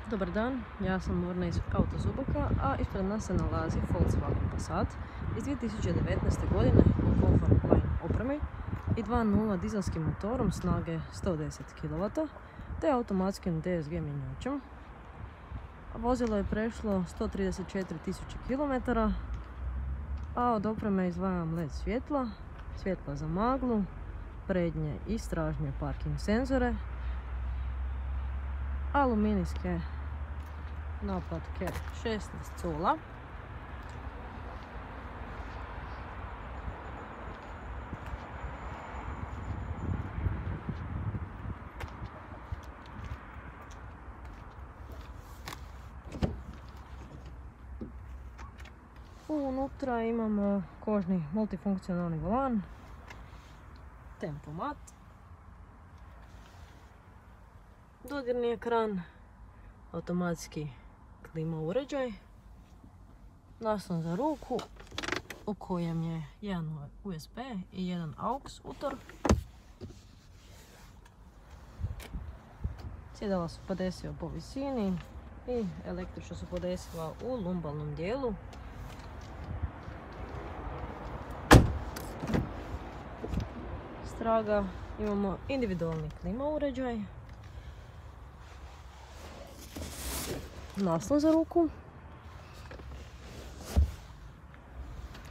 Dobar dan, ja sam Morna iz Auto Zubaka, a ispred nas se nalazi Volkswagen Passat iz 2019. godine u Comfort Line opremi i 2.0 dizelskim motorom snage 110 kW te automatskim DSG mjenjačem. Vozilo je prešlo 134.000 km, a od opreme izdvajam LED svjetla, svjetla za maglu, prednje i stražnje parking senzore, aluminijske naplatke 16 cula, unutra imamo kožni multifunkcionalni volan, tempomat, dodirni ekran, automatski klima uređaj, naslon za ruku u kojem je jedan USB i jedan AUX utor. Sjedala su podesiva po visini i električno su podesiva u lumbalnom dijelu. Straga imamo individualni klima uređaj, naslon za ruku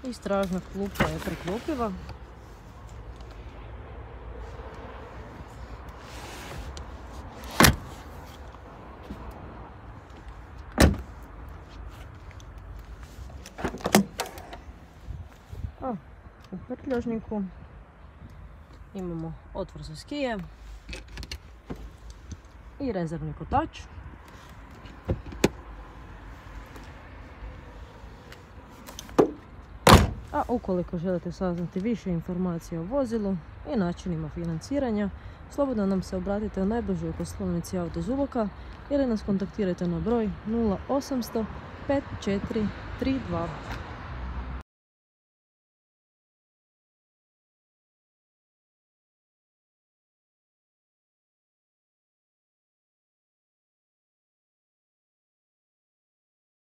i stražna klupa je preklopiva. U prtljažniku imamo otvor za skije i rezervni kotač. A ukoliko želite saznati više informacija o vozilu i načinima financiranja, slobodno nam se obratite u najbližoj poslovnici Auto Zubaka ili nas kontaktirajte na broj 0800 5432.